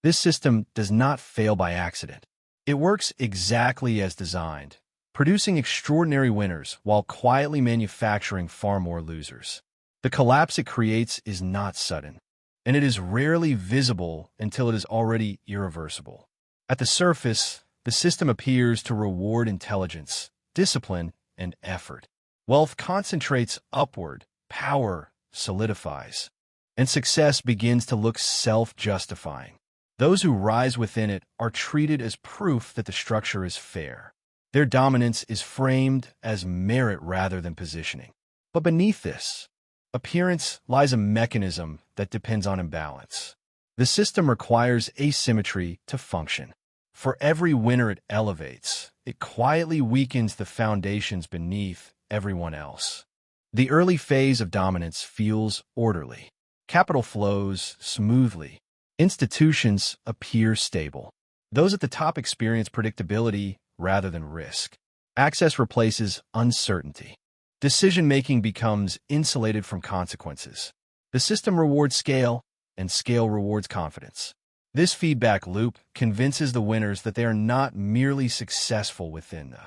This system does not fail by accident. It works exactly as designed, producing extraordinary winners while quietly manufacturing far more losers. The collapse it creates is not sudden, and it is rarely visible until it is already irreversible. At the surface, the system appears to reward intelligence, discipline, and effort. Wealth concentrates upward, power solidifies, and success begins to look self-justifying. Those who rise within it are treated as proof that the structure is fair. Their dominance is framed as merit rather than positioning. But beneath this appearance lies a mechanism that depends on imbalance. The system requires asymmetry to function. For every winner it elevates, it quietly weakens the foundations beneath everyone else. The early phase of dominance feels orderly. Capital flows smoothly. Institutions appear stable. Those at the top experience predictability rather than risk. Access replaces uncertainty. Decision-making becomes insulated from consequences. The system rewards scale, and scale rewards confidence. This feedback loop convinces the winners that they are not merely successful within the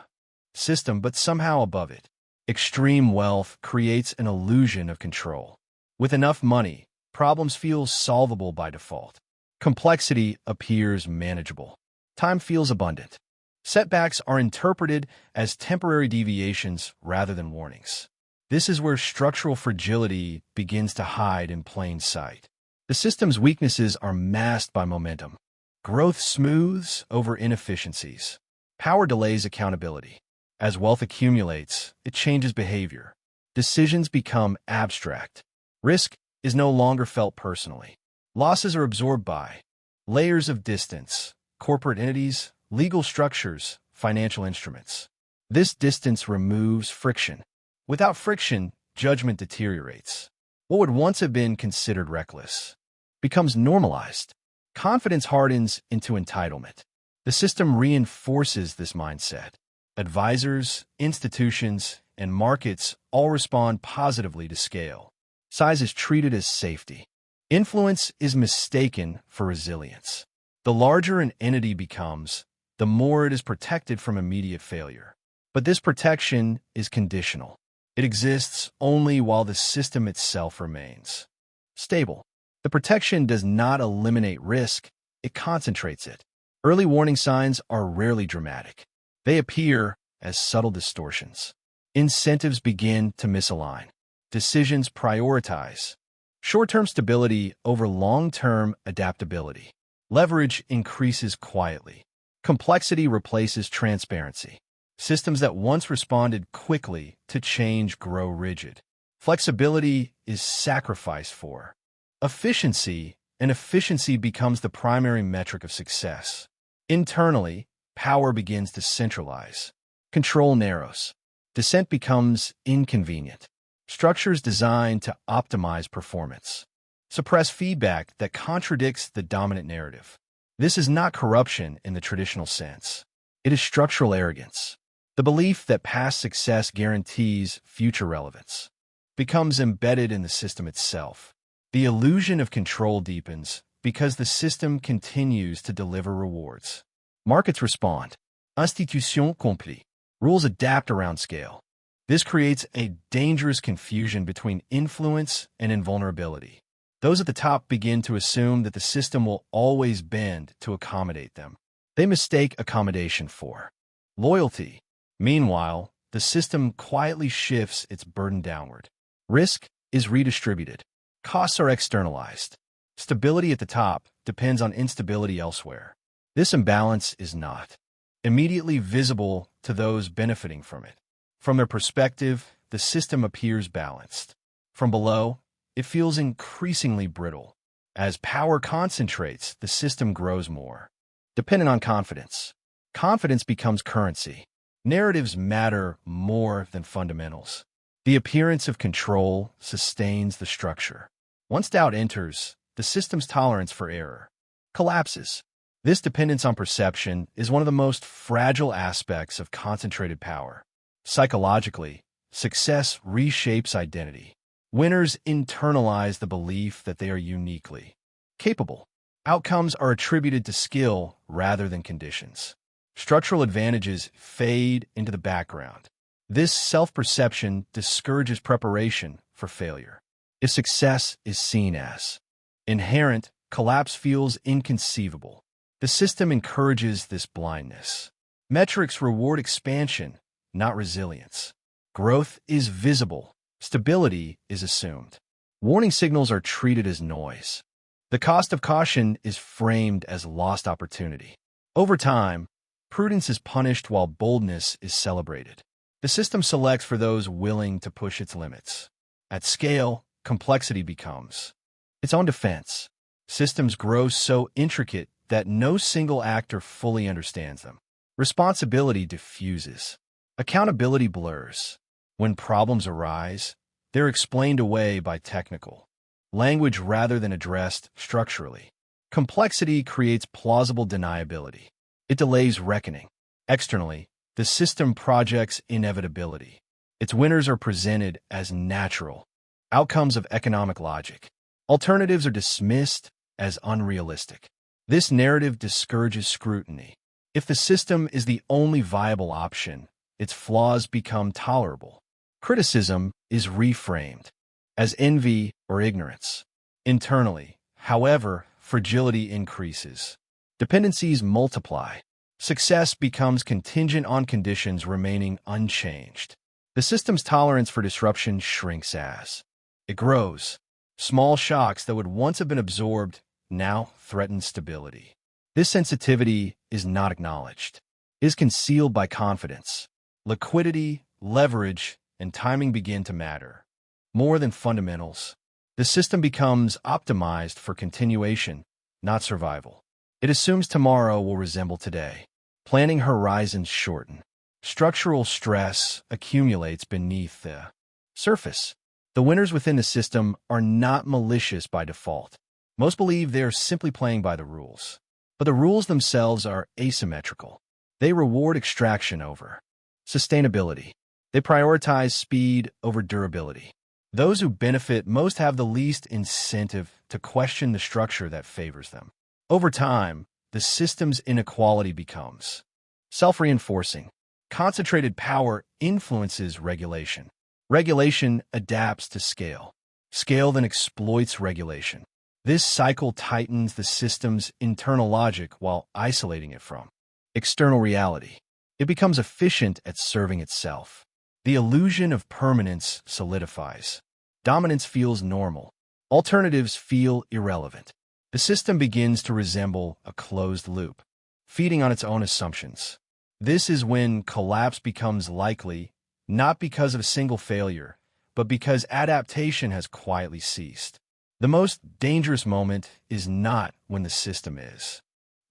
system, but somehow above it. Extreme wealth creates an illusion of control. With enough money, problems feel solvable by default. Complexity appears manageable. Time feels abundant. Setbacks are interpreted as temporary deviations rather than warnings. This is where structural fragility begins to hide in plain sight. The system's weaknesses are masked by momentum. Growth smooths over inefficiencies. Power delays accountability. As wealth accumulates, it changes behavior. Decisions become abstract. Risk is no longer felt personally. Losses are absorbed by layers of distance, corporate entities, legal structures, financial instruments. This distance removes friction. Without friction, judgment deteriorates. What would once have been considered reckless becomes normalized. Confidence hardens into entitlement. The system reinforces this mindset. Advisors, institutions, and markets all respond positively to scale. Size is treated as safety. Influence is mistaken for resilience. The larger an entity becomes, the more it is protected from immediate failure. But this protection is conditional. It exists only while the system itself remains stable. The protection does not eliminate risk, it concentrates it. Early warning signs are rarely dramatic. They appear as subtle distortions. Incentives begin to misalign. Decisions prioritize short-term stability over long-term adaptability. Leverage increases quietly. Complexity replaces transparency. Systems that once responded quickly to change grow rigid. Flexibility is sacrificed for efficiency, and efficiency becomes the primary metric of success. Internally, power begins to centralize. Control narrows. Dissent becomes inconvenient. Structures designed to optimize performance suppress feedback that contradicts the dominant narrative. This is not corruption in the traditional sense. It is structural arrogance. The belief that past success guarantees future relevance becomes embedded in the system itself. The illusion of control deepens because the system continues to deliver rewards. Markets respond. Institution complete. Rules adapt around scale. This creates a dangerous confusion between influence and invulnerability. Those at the top begin to assume that the system will always bend to accommodate them. They mistake accommodation for loyalty. Meanwhile, the system quietly shifts its burden downward. Risk is redistributed. Costs are externalized. Stability at the top depends on instability elsewhere. This imbalance is not immediately visible to those benefiting from it. From their perspective, the system appears balanced. From below, it feels increasingly brittle. As power concentrates, the system grows more dependent on confidence. Confidence becomes currency. Narratives matter more than fundamentals. The appearance of control sustains the structure. Once doubt enters, the system's tolerance for error collapses. This dependence on perception is one of the most fragile aspects of concentrated power. Psychologically, success reshapes identity. Winners internalize the belief that they are uniquely capable. Outcomes are attributed to skill rather than conditions. Structural advantages fade into the background. This self-perception discourages preparation for failure. If success is seen as inherent, collapse feels inconceivable. The system encourages this blindness. Metrics reward expansion, not resilience. Growth is visible. Stability is assumed. Warning signals are treated as noise. The cost of caution is framed as lost opportunity. Over time, prudence is punished while boldness is celebrated. The system selects for those willing to push its limits. At scale, complexity becomes its own defense. Systems grow so intricate that no single actor fully understands them. Responsibility diffuses. Accountability blurs. When problems arise, they're explained away by technical language rather than addressed structurally. Complexity creates plausible deniability. It delays reckoning. Externally, the system projects inevitability. Its winners are presented as natural outcomes of economic logic. Alternatives are dismissed as unrealistic. This narrative discourages scrutiny. If the system is the only viable option, its flaws become tolerable. Criticism is reframed as envy or ignorance. Internally, however, fragility increases. Dependencies multiply. Success becomes contingent on conditions remaining unchanged. The system's tolerance for disruption shrinks as it grows. Small shocks that would once have been absorbed now threaten stability. This sensitivity is not acknowledged. It is concealed by confidence. Liquidity, leverage, and timing begin to matter. More than fundamentals, the system becomes optimized for continuation, not survival. It assumes tomorrow will resemble today. Planning horizons shorten. Structural stress accumulates beneath the surface. The winners within the system are not malicious by default. Most believe they are simply playing by the rules. But the rules themselves are asymmetrical. They reward extraction over sustainability. They prioritize speed over durability. Those who benefit most have the least incentive to question the structure that favors them. Over time, the system's inequality becomes self-reinforcing. Concentrated power influences regulation. Regulation adapts to scale. Scale then exploits regulation. This cycle tightens the system's internal logic while isolating it from external reality. It becomes efficient at serving itself. The illusion of permanence solidifies. Dominance feels normal. Alternatives feel irrelevant. The system begins to resemble a closed loop, feeding on its own assumptions. This is when collapse becomes likely, not because of a single failure, but because adaptation has quietly ceased. The most dangerous moment is not when the system is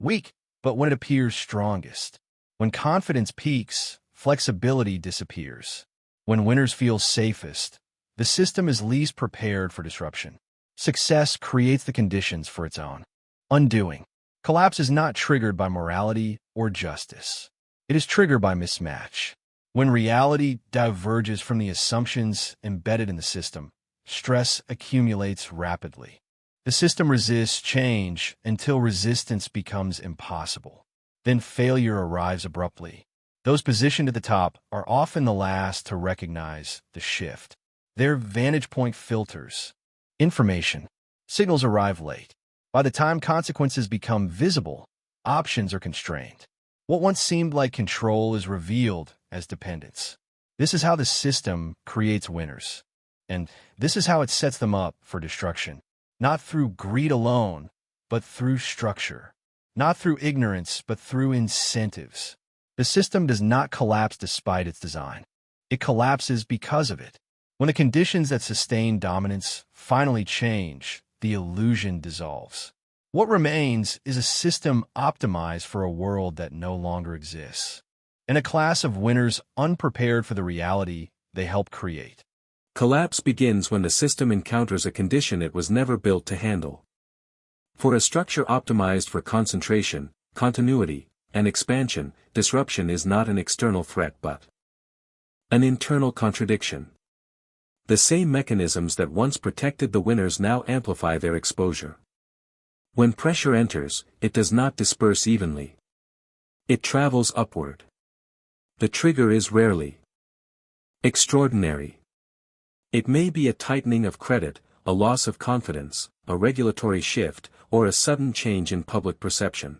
weak, but when it appears strongest. When confidence peaks, flexibility disappears. When winners feel safest, the system is least prepared for disruption. Success creates the conditions for its own undoing. Collapse is not triggered by morality or justice. It is triggered by mismatch. When reality diverges from the assumptions embedded in the system, stress accumulates rapidly. The system resists change until resistance becomes impossible. Then failure arrives abruptly. Those positioned at the top are often the last to recognize the shift. Their vantage point filters information. Signals arrive late. By the time consequences become visible, options are constrained. What once seemed like control is revealed as dependence. This is how the system creates winners. And this is how it sets them up for destruction. Not through greed alone, but through structure. Not through ignorance, but through incentives. The system does not collapse despite its design. It collapses because of it. When the conditions that sustain dominance finally change, the illusion dissolves. What remains is a system optimized for a world that no longer exists, and a class of winners unprepared for the reality they help create. Collapse begins when the system encounters a condition it was never built to handle. For a structure optimized for concentration, continuity, and expansion, disruption is not an external threat but an internal contradiction. The same mechanisms that once protected the winners now amplify their exposure. When pressure enters, it does not disperse evenly. It travels upward. The trigger is rarely extraordinary. It may be a tightening of credit, a loss of confidence, a regulatory shift, or a sudden change in public perception.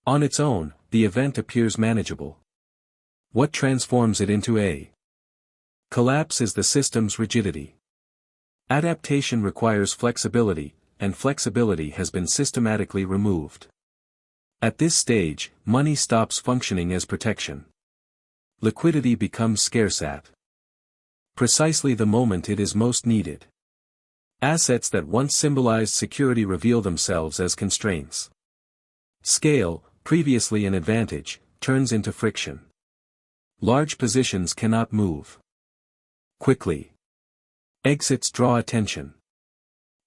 On its own, the event appears manageable. What transforms it into a collapse is the system's rigidity. Adaptation requires flexibility, and flexibility has been systematically removed. At this stage, money stops functioning as protection. Liquidity becomes scarce at precisely the moment it is most needed. Assets that once symbolized security reveal themselves as constraints. Scale, previously an advantage, turns into friction. Large positions cannot move quickly. Exits draw attention.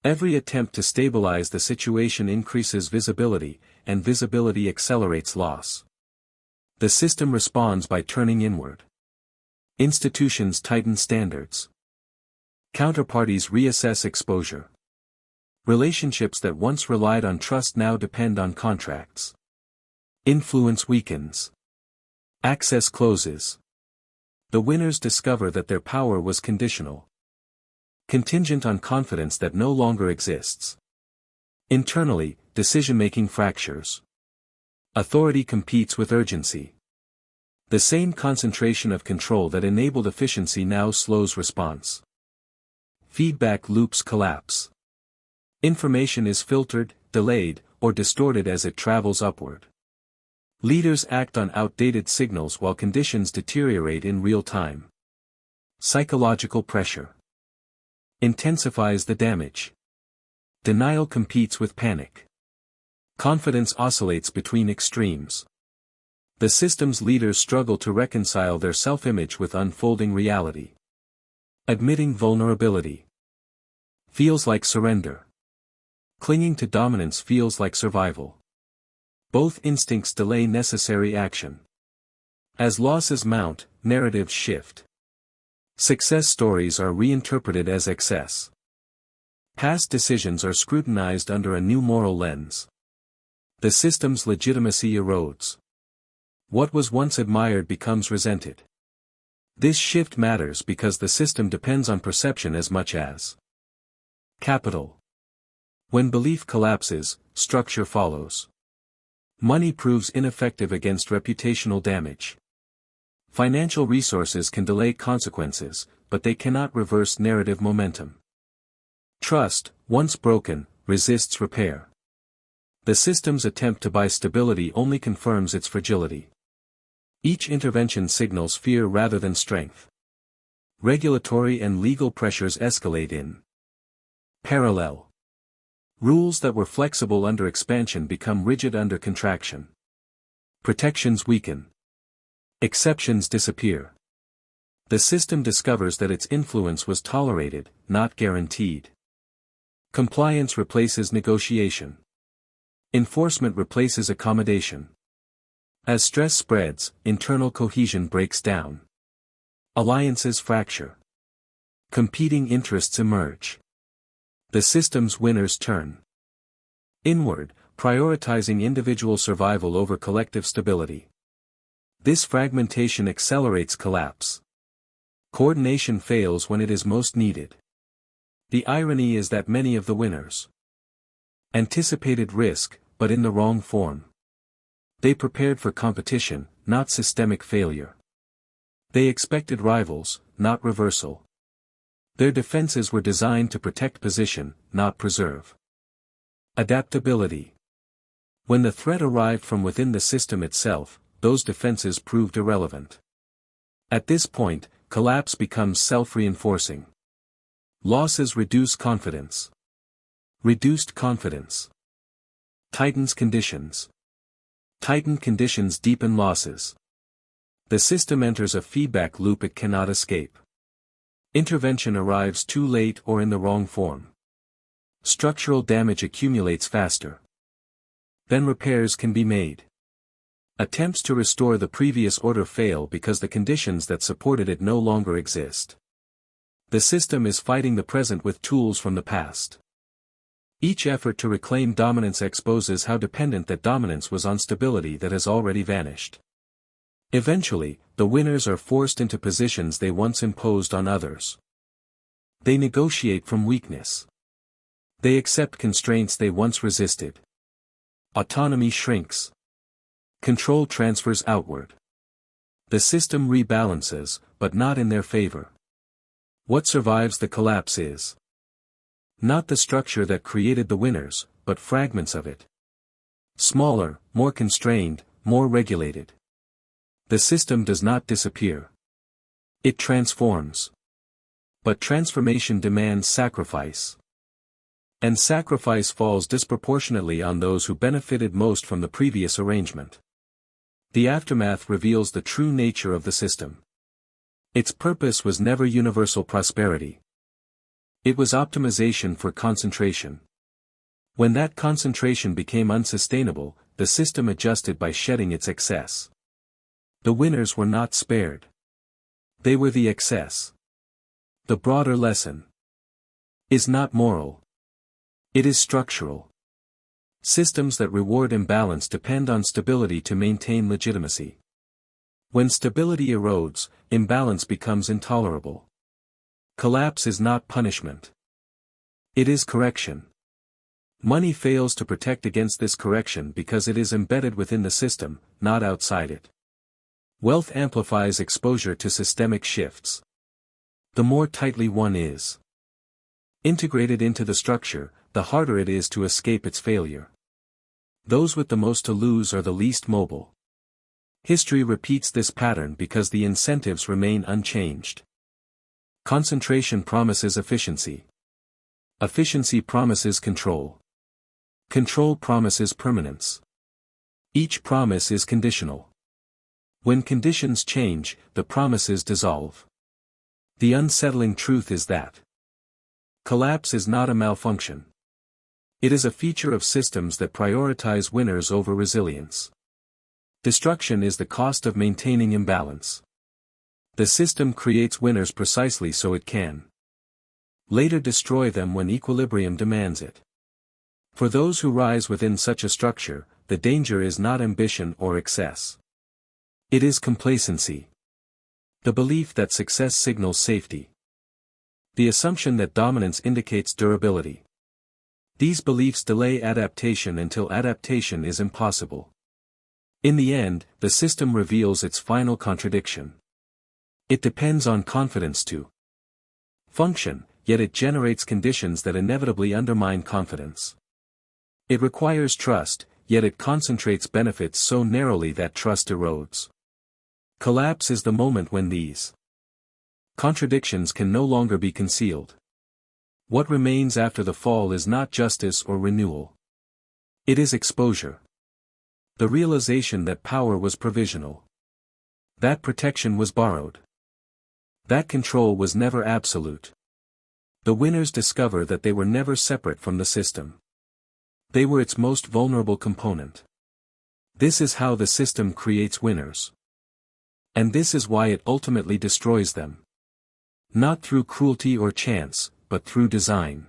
Every attempt to stabilize the situation increases visibility, and visibility accelerates loss. The system responds by turning inward. Institutions tighten standards. Counterparties reassess exposure. Relationships that once relied on trust now depend on contracts. Influence weakens. Access closes. The winners discover that their power was conditional. Contingent on confidence that no longer exists. Internally, decision-making fractures. Authority competes with urgency. The same concentration of control that enabled efficiency now slows response. Feedback loops collapse. Information is filtered, delayed, or distorted as it travels upward. Leaders act on outdated signals while conditions deteriorate in real time. Psychological pressure intensifies the damage. Denial competes with panic. Confidence oscillates between extremes. The system's leaders struggle to reconcile their self-image with unfolding reality. Admitting vulnerability feels like surrender. Clinging to dominance feels like survival. Both instincts delay necessary action. As losses mount, narratives shift. Success stories are reinterpreted as excess. Past decisions are scrutinized under a new moral lens. The system's legitimacy erodes. What was once admired becomes resented. This shift matters because the system depends on perception as much as capital. When belief collapses, structure follows. Money proves ineffective against reputational damage. Financial resources can delay consequences, but they cannot reverse narrative momentum. Trust, once broken, resists repair. The system's attempt to buy stability only confirms its fragility. Each intervention signals fear rather than strength. Regulatory and legal pressures escalate in parallel. Rules that were flexible under expansion become rigid under contraction. Protections weaken. Exceptions disappear. The system discovers that its influence was tolerated, not guaranteed. Compliance replaces negotiation. Enforcement replaces accommodation. As stress spreads, internal cohesion breaks down. Alliances fracture. Competing interests emerge. The system's winners turn inward, prioritizing individual survival over collective stability. This fragmentation accelerates collapse. Coordination fails when it is most needed. The irony is that many of the winners anticipated risk, but in the wrong form. They prepared for competition, not systemic failure. They expected rivals, not reversal. Their defenses were designed to protect position, not preserve. Adaptability. When the threat arrived from within the system itself, those defenses proved irrelevant. At this point, collapse becomes self-reinforcing. Losses reduce confidence. Reduced confidence tightens conditions. Tightened conditions deepen losses. The system enters a feedback loop it cannot escape. Intervention arrives too late or in the wrong form. Structural damage accumulates faster than repairs can be made. Attempts to restore the previous order fail because the conditions that supported it no longer exist. The system is fighting the present with tools from the past. Each effort to reclaim dominance exposes how dependent that dominance was on stability that has already vanished. Eventually, the winners are forced into positions they once imposed on others. They negotiate from weakness. They accept constraints they once resisted. Autonomy shrinks. Control transfers outward. The system rebalances, but not in their favor. What survives the collapse is not the structure that created the winners, but fragments of it. Smaller, more constrained, more regulated. The system does not disappear. It transforms. But transformation demands sacrifice. And sacrifice falls disproportionately on those who benefited most from the previous arrangement. The aftermath reveals the true nature of the system. Its purpose was never universal prosperity. It was optimization for concentration. When that concentration became unsustainable, the system adjusted by shedding its excess. The winners were not spared. They were the excess. The broader lesson is not moral. It is structural. Systems that reward imbalance depend on stability to maintain legitimacy. When stability erodes, imbalance becomes intolerable. Collapse is not punishment. It is correction. Money fails to protect against this correction because it is embedded within the system, not outside it. Wealth amplifies exposure to systemic shifts. The more tightly one is integrated into the structure, the harder it is to escape its failure. Those with the most to lose are the least mobile. History repeats this pattern because the incentives remain unchanged. Concentration promises efficiency. Efficiency promises control. Control promises permanence. Each promise is conditional. When conditions change, the promises dissolve. The unsettling truth is that collapse is not a malfunction. It is a feature of systems that prioritize winners over resilience. Destruction is the cost of maintaining imbalance. The system creates winners precisely so it can later destroy them when equilibrium demands it. For those who rise within such a structure, the danger is not ambition or excess. It is complacency. The belief that success signals safety. The assumption that dominance indicates durability. These beliefs delay adaptation until adaptation is impossible. In the end, the system reveals its final contradiction. It depends on confidence to function, yet it generates conditions that inevitably undermine confidence. It requires trust, yet it concentrates benefits so narrowly that trust erodes. Collapse is the moment when these contradictions can no longer be concealed. What remains after the fall is not justice or renewal. It is exposure. The realization that power was provisional. That protection was borrowed. That control was never absolute. The winners discover that they were never separate from the system. They were its most vulnerable component. This is how the system creates winners. And this is why it ultimately destroys them. Not through cruelty or chance, but through design.